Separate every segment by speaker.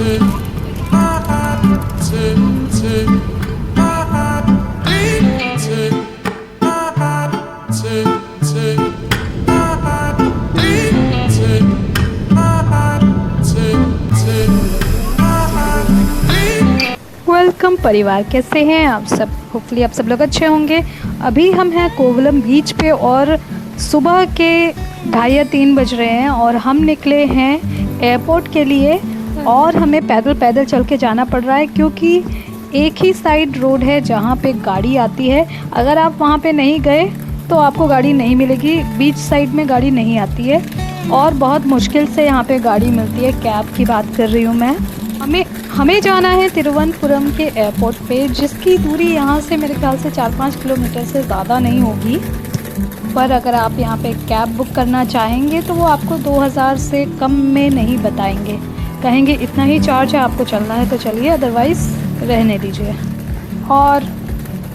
Speaker 1: Welcome परिवार, कैसे हैं आप सब? होपफुली आप सब लोग अच्छे होंगे। अभी हम हैं कोवलम बीच पे और सुबह के 2:30 या 3 बज रहे हैं और हम निकले हैं एयरपोर्ट के लिए। और हमें पैदल पैदल चल के जाना पड़ रहा है क्योंकि एक ही साइड रोड है जहाँ पे गाड़ी आती है। अगर आप वहाँ पे नहीं गए तो आपको गाड़ी नहीं मिलेगी। बीच साइड में गाड़ी नहीं आती है और बहुत मुश्किल से यहाँ पे गाड़ी मिलती है। कैब की बात कर रही हूँ मैं। हमें जाना है तिरुवनंतपुरम के एयरपोर्ट पे, जिसकी दूरी यहाँ से मेरे ख्याल से 4-5 किलोमीटर से ज़्यादा नहीं होगी। पर अगर आप यहाँ पे कैब बुक करना चाहेंगे तो वो आपको 2000 से कम में नहीं बताएंगे। कहेंगे इतना ही चार्ज है, आपको चलना है तो चलिए, अदरवाइज़ रहने दीजिए। और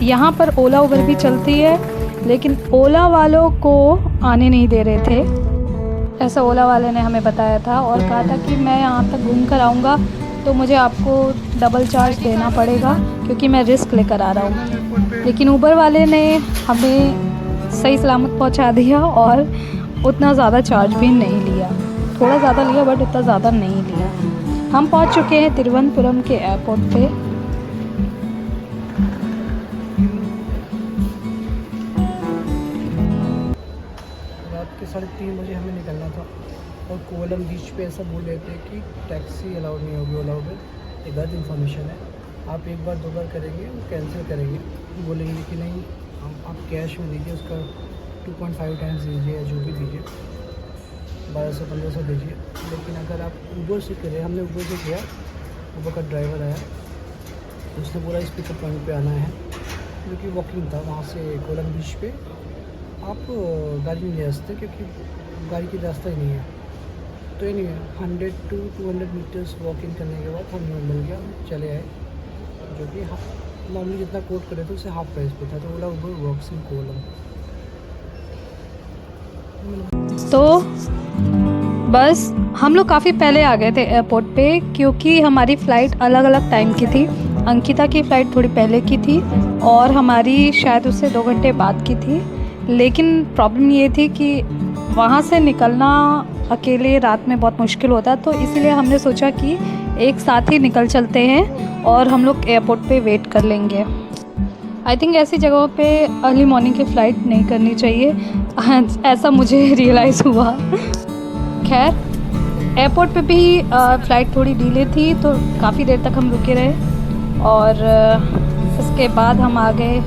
Speaker 1: यहाँ पर ओला उबर भी चलती है, लेकिन ओला वालों को आने नहीं दे रहे थे, ऐसा ओला वाले ने हमें बताया था। और कहा था कि मैं यहाँ तक घूम कर आऊँगा तो मुझे आपको डबल चार्ज देना पड़ेगा क्योंकि मैं रिस्क लेकर आ रहा हूँ। लेकिन उबर वाले ने हमें सही सलामत पहुँचा दिया और उतना ज़्यादा चार्ज भी नहीं लिया। थोड़ा ज़्यादा लिया बट उतना ज़्यादा नहीं लिया। हम पहुँच चुके हैं तिरुवनंतपुरम के एयरपोर्ट पे।
Speaker 2: रात के 3:30 बजे हमें निकलना था और कोवलम बीच पे ऐसा बोल रहे थे कि टैक्सी अलाउड नहीं होगी, ओला उबर। ये गलत इन्फॉर्मेशन है। आप एक बार 2 बार करेंगे वो कैंसिल करेंगे, बोलेंगे कि नहीं आप कैश में दीजिए, उसका 2.5 टाइम्स दीजिए या जो भी दीजिए, 1200-1500 दीजिए। लेकिन अगर आप ऊबर से करें, हमने ऊबर से किया, ऊबर का ड्राइवर आया, उसने पूरा इस पिकअप पॉइंट पे आना है जो कि वॉकिंग था। वहाँ से कोवलम बीच पे आप गाड़ी नहीं ले सकते क्योंकि गाड़ी की रास्ता ही नहीं है। तो ये नहीं है, 100 to 200 मीटर्स वॉकिंग करने के बाद हमें मिल गया, हम चले आए, जो कि नॉर्मली जितना कोट करे थे उससे हाफ प्राइस पे था। तो ओला उबर वर्क्स इन कोवलम।
Speaker 1: तो बस हम लोग काफ़ी पहले आ गए थे एयरपोर्ट पे क्योंकि हमारी फ़्लाइट अलग अलग टाइम की थी। अंकिता की फ़्लाइट थोड़ी पहले की थी और हमारी शायद उससे 2 घंटे बाद की थी। लेकिन प्रॉब्लम ये थी कि वहाँ से निकलना अकेले रात में बहुत मुश्किल होता, तो इसीलिए हमने सोचा कि एक साथ ही निकल चलते हैं और हम लोग एयरपोर्ट पे वेट कर लेंगे। आई थिंक ऐसी जगहों पे अर्ली मॉर्निंग की फ़्लाइट नहीं करनी चाहिए, ऐसा मुझे रियलाइज़ हुआ। खैर, एयरपोर्ट पे भी फ़्लाइट थोड़ी डिले थी तो काफ़ी देर तक हम रुके रहे और उसके बाद हम आ गए,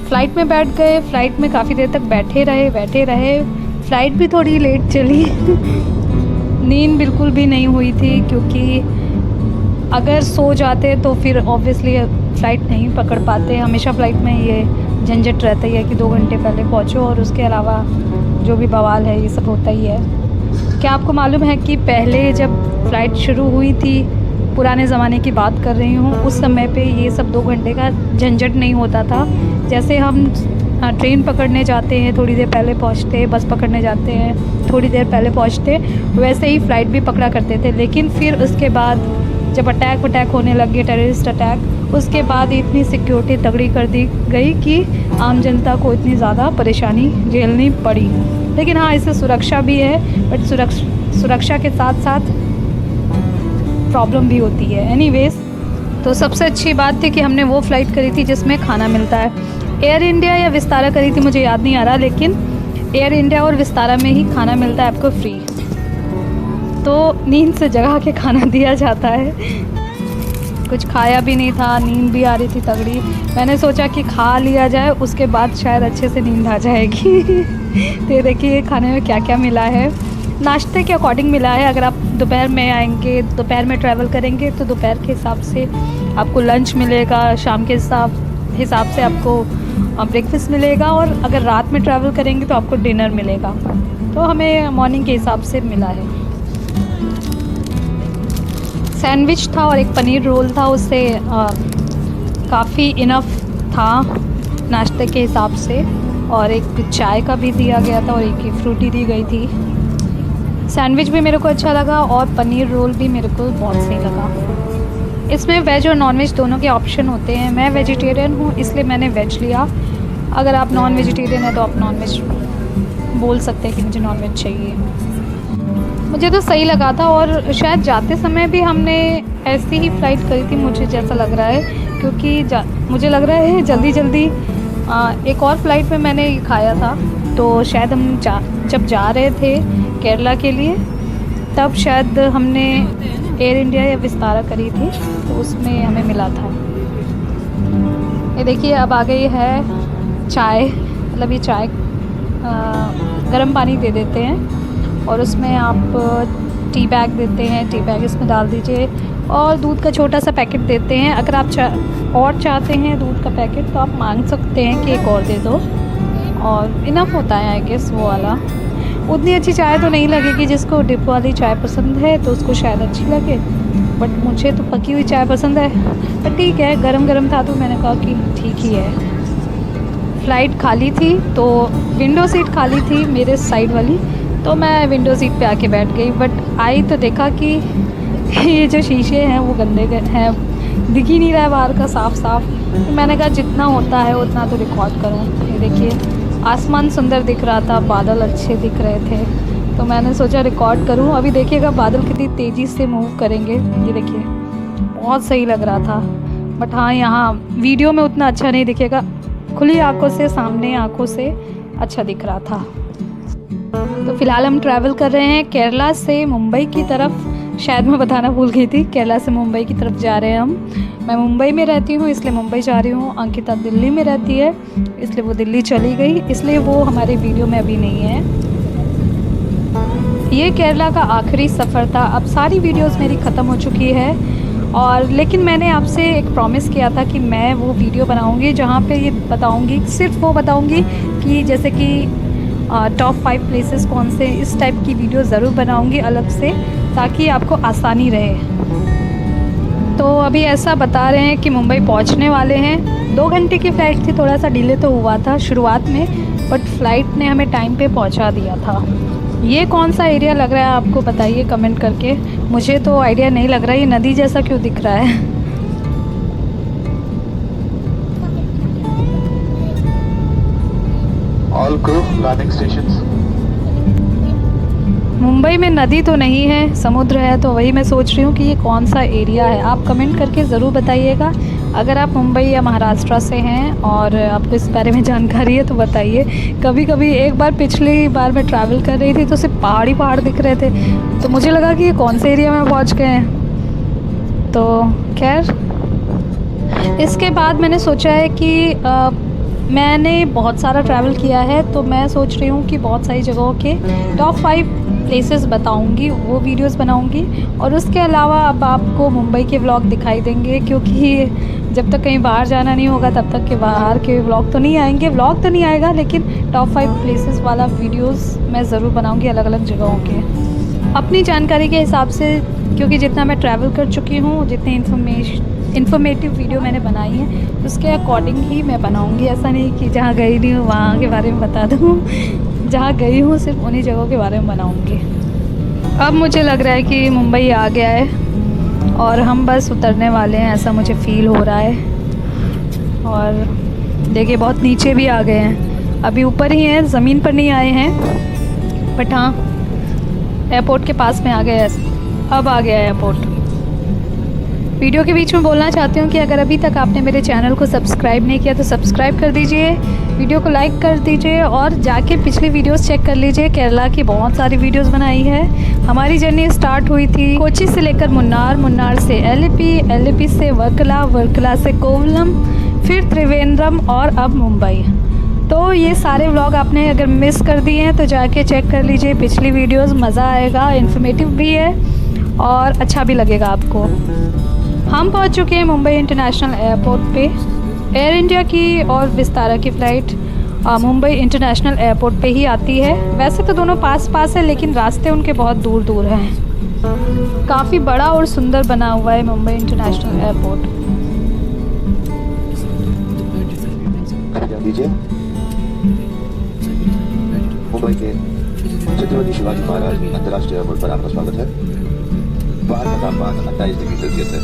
Speaker 1: फ़्लाइट में बैठ गए। फ़्लाइट में काफ़ी देर तक बैठे रहे। फ़्लाइट भी थोड़ी लेट चली। नींद बिल्कुल भी नहीं हुई थी क्योंकि अगर सो जाते तो फिर ऑब्वियसली फ़्लाइट नहीं पकड़ पाते। हमेशा फ़्लाइट में ये झंझट रहता ही है कि 2 घंटे पहले पहुँचो और उसके अलावा जो भी बवाल है ये सब होता ही है। क्या आपको मालूम है कि पहले जब फ़्लाइट शुरू हुई थी, पुराने ज़माने की बात कर रही हूँ, उस समय पे ये सब 2 घंटे का झंझट नहीं होता था। जैसे हम ट्रेन पकड़ने जाते हैं थोड़ी देर पहले पहुँचते, बस पकड़ने जाते हैं थोड़ी देर पहले पहुँचते, वैसे ही फ़्लाइट भी पकड़ा करते थे। लेकिन फिर उसके बाद जब अटैक होने लग गए, टेररिस्ट अटैक, उसके बाद इतनी सिक्योरिटी तगड़ी कर दी गई कि आम जनता को इतनी ज़्यादा परेशानी झेलनी पड़ी। लेकिन हाँ, इससे सुरक्षा भी है, बट सुरक्षा के साथ साथ प्रॉब्लम भी होती है। एनीवेज़, तो सबसे अच्छी बात थी कि हमने वो फ़्लाइट करी थी जिसमें खाना मिलता है। एयर इंडिया या विस्तारा करी थी, मुझे याद नहीं आ रहा, लेकिन एयर इंडिया और विस्तारा में ही खाना मिलता है आपको फ्री। तो नींद से जगा के खाना दिया जाता है। कुछ खाया भी नहीं था, नींद भी आ रही थी तगड़ी। मैंने सोचा कि खा लिया जाए, उसके बाद शायद अच्छे से नींद आ जाएगी। तो ये देखिए खाने में क्या क्या मिला है। नाश्ते के अकॉर्डिंग मिला है। अगर आप दोपहर में आएंगे, दोपहर में ट्रैवल करेंगे तो दोपहर के हिसाब से आपको लंच मिलेगा, शाम के हिसाब से आपको ब्रेकफास्ट मिलेगा, और अगर रात में ट्रैवल करेंगे तो आपको डिनर मिलेगा। तो हमें मॉर्निंग के हिसाब से मिला है। सैंडविच था और एक पनीर रोल था, उससे काफ़ी इनफ था नाश्ते के हिसाब से। और एक चाय का भी दिया गया था और एक फ्रूटी दी गई थी। सैंडविच भी मेरे को अच्छा लगा और पनीर रोल भी मेरे को बहुत सही लगा। इसमें वेज और नॉन वेज दोनों के ऑप्शन होते हैं। मैं वेजिटेरियन हूँ इसलिए मैंने वेज लिया। अगर आप नॉन वेजिटेरियन है तो आप नॉन वेज बोल सकते हैं कि मुझे नॉन वेज चाहिए। मुझे तो सही लगा था और शायद जाते समय भी हमने ऐसी ही फ़्लाइट करी थी मुझे जैसा लग रहा है, क्योंकि मुझे लग रहा है जल्दी जल्दी एक और फ़्लाइट में मैंने ये खाया था। तो शायद हम जब जा रहे थे केरला के लिए तब शायद हमने एयर इंडिया या विस्तारा करी थी, तो उसमें हमें मिला था। ये देखिए अब आ गई है चाय, मतलब ये चाय गर्म पानी दे देते हैं और उसमें आप टी बैग देते हैं, टी बैग इसमें डाल दीजिए और दूध का छोटा सा पैकेट देते हैं। अगर आप और चाहते हैं दूध का पैकेट तो आप मांग सकते हैं कि एक और दे दो, और इनफ होता है आई गेस वो वाला। उतनी अच्छी चाय तो नहीं लगेगी, जिसको डिप वाली चाय पसंद है तो उसको शायद अच्छी लगे, बट मुझे तो पकी हुई चाय पसंद है। पर ठीक है, गरम गरम था तो मैंने कहा कि ठीक ही है। फ़्लाइट खाली थी तो विंडो सीट खाली थी मेरे साइड वाली, तो मैं विंडो सीट पे आके बैठ गई। बट आई तो देखा कि ये जो शीशे हैं वो गंदे हैं, दिख ही नहीं रहा है बाहर का साफ साफ। तो मैंने कहा जितना होता है उतना तो रिकॉर्ड करूँ। ये देखिए आसमान सुंदर दिख रहा था, बादल अच्छे दिख रहे थे, तो मैंने सोचा रिकॉर्ड करूँ। अभी देखिएगा बादल कितनी तेज़ी से मूव करेंगे, ये देखिए बहुत सही लग रहा था। बट हाँ, यहाँ वीडियो में उतना अच्छा नहीं दिखेगा, खुली आंखों से सामने आंखों से अच्छा दिख रहा था। तो फ़िलहाल हम ट्रैवल कर रहे हैं केरला से मुंबई की तरफ। शायद मैं बताना भूल गई थी, केरला से मुंबई की तरफ जा रहे हैं हम। मैं मुंबई में रहती हूँ इसलिए मुंबई जा रही हूँ। अंकिता दिल्ली में रहती है इसलिए वो दिल्ली चली गई, इसलिए वो हमारे वीडियो में अभी नहीं है। ये केरला का आखिरी सफ़र था। अब सारी वीडियोस मेरी ख़त्म हो चुकी है, और लेकिन मैंने आपसे एक प्रॉमिस किया था कि मैं वो वीडियो बनाऊंगी जहाँ पे ये बताऊंगी, सिर्फ वो बताऊंगी कि जैसे कि टॉप 5 प्लेसेस कौन से, इस टाइप की वीडियो ज़रूर बनाऊंगी अलग से, ताकि आपको आसानी रहे। तो अभी ऐसा बता रहे हैं कि मुंबई पहुंचने वाले हैं। 2 घंटे की फ़्लाइट थी, थोड़ा सा डिले तो हुआ था शुरुआत में, बट फ़्लाइट ने हमें टाइम पे पहुंचा दिया था। ये कौन सा एरिया लग रहा है आपको बताइए कमेंट करके। मुझे तो आइडिया नहीं लग रहा है, ये नदी जैसा क्यों दिख रहा है।
Speaker 3: All crew landing stations.
Speaker 1: Mumbai में नदी तो नहीं है, समुद्र है, तो वही मैं सोच रही हूँ कि ये कौन सा एरिया है। आप कमेंट करके ज़रूर बताइएगा। अगर आप मुंबई या महाराष्ट्र से हैं और आपको इस बारे में जानकारी है तो बताइए। कभी कभी एक बार पिछली बार मैं ट्रैवल कर रही थी तो सिर्फ पहाड़ ही पहाड़ दिख रहे थे, तो मुझे लगा कि ये कौन से एरिया में पहुँच गए हैं। तो खैर, इसके बाद मैंने सोचा है कि मैंने बहुत सारा ट्रैवल किया है, तो मैं सोच रही हूँ कि बहुत सारी जगहों के टॉप 5 प्लेसेस बताऊँगी, वो वीडियोस बनाऊँगी। और उसके अलावा अब आपको मुंबई के व्लॉग दिखाई देंगे, क्योंकि जब तक कहीं बाहर जाना नहीं होगा तब तक के बाहर के व्लॉग तो नहीं आएंगे। व्लॉग तो नहीं आएगा, लेकिन टॉप 5 प्लेसेस वाला वीडियोस मैं ज़रूर बनाऊँगी अलग अलग जगहों के, अपनी जानकारी के हिसाब से, क्योंकि जितना मैं ट्रैवल कर चुकी हूँ, जितनी इन्फॉर्मेटिव वीडियो मैंने बनाई है उसके अकॉर्डिंग ही मैं बनाऊँगी। ऐसा नहीं कि जहाँ गई नहीं हूँ वहाँ के बारे में बता दूँ, जहाँ गई हूँ सिर्फ उन्हीं जगहों के बारे में बनाऊँगी। अब मुझे लग रहा है कि मुंबई आ गया है और हम बस उतरने वाले हैं, ऐसा मुझे फ़ील हो रहा है। और देखिए बहुत नीचे भी आ गए हैं, अभी ऊपर ही हैं, ज़मीन पर नहीं आए हैं, बट हाँ एयरपोर्ट के पास में आ गए। अब आ गया एयरपोर्ट। वीडियो के बीच में बोलना चाहती हूँ कि अगर अभी तक आपने मेरे चैनल को सब्सक्राइब नहीं किया तो सब्सक्राइब कर दीजिए, वीडियो को लाइक कर दीजिए और जाके पिछली वीडियोस चेक कर लीजिए। केरला की बहुत सारी वीडियोस बनाई है। हमारी जर्नी स्टार्ट हुई थी कोची से लेकर मुन्नार, मुन्नार से एलएपी, एलएपी से वर्कला, वर्कला से कोवलम, फिर त्रिवेंद्रम और अब मुंबई। तो ये सारे व्लॉग आपने अगर मिस कर दिए हैं तो जाके चेक कर लीजिए पिछली वीडियोज़। मज़ा आएगा, इन्फॉर्मेटिव भी है और अच्छा भी लगेगा आपको। हम पहुंच चुके हैं मुंबई इंटरनेशनल एयरपोर्ट पे। एयर इंडिया की और विस्तारा की फ़्लाइट मुंबई इंटरनेशनल एयरपोर्ट पे ही आती है। वैसे तो दोनों पास पास है, लेकिन रास्ते उनके बहुत दूर दूर हैं। काफ़ी बड़ा और सुंदर बना हुआ है मुंबई इंटरनेशनल एयरपोर्ट।
Speaker 3: मुंबई के छत्रपति शिवाजी महाराज अंतर्राष्ट्रीय एयरपोर्ट पर आपका स्वागत है। बाहर का तापमान 28 डिग्री सेल्सियस है।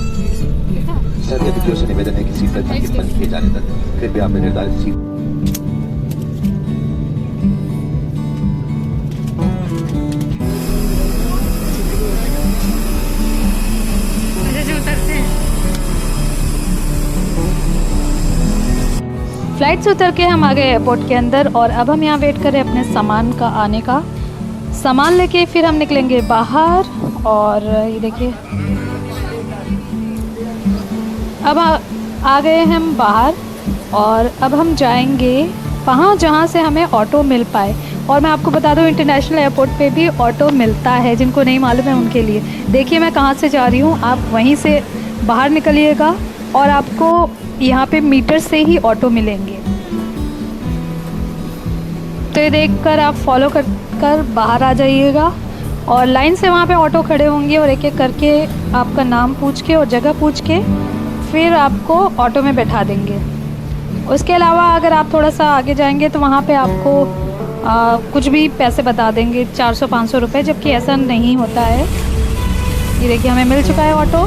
Speaker 3: सर यात्रियों से निवेदन है कि सीट बेल्ट के बंद किए जाने तक कृपया अपने निर्धारित सीट
Speaker 1: फ्लाइट से उतर के हम आ गए एयरपोर्ट के अंदर और अब हम यहाँ वेट कर रहे हैं अपने सामान का आने का। सामान लेके फिर हम निकलेंगे बाहर और ये देखिए अब आ गए हम बाहर और अब हम जाएंगे वहाँ जहाँ से हमें ऑटो मिल पाए। और मैं आपको बता दूँ इंटरनेशनल एयरपोर्ट पे भी ऑटो मिलता है, जिनको नहीं मालूम है उनके लिए। देखिए मैं कहाँ से जा रही हूँ, आप वहीं से बाहर निकलिएगा और आपको यहाँ पे मीटर से ही ऑटो मिलेंगे। तो ये देखकर आप फॉलो कर बाहर आ जाइएगा और लाइन से वहाँ पे ऑटो खड़े होंगे और एक एक करके आपका नाम पूछ के और जगह पूछ के फिर आपको ऑटो में बैठा देंगे। उसके अलावा अगर आप थोड़ा सा आगे जाएंगे तो वहाँ पे आपको कुछ भी पैसे बता देंगे, 400-500 रुपये, जबकि ऐसा नहीं होता है। ये देखिए हमें मिल चुका है ऑटो।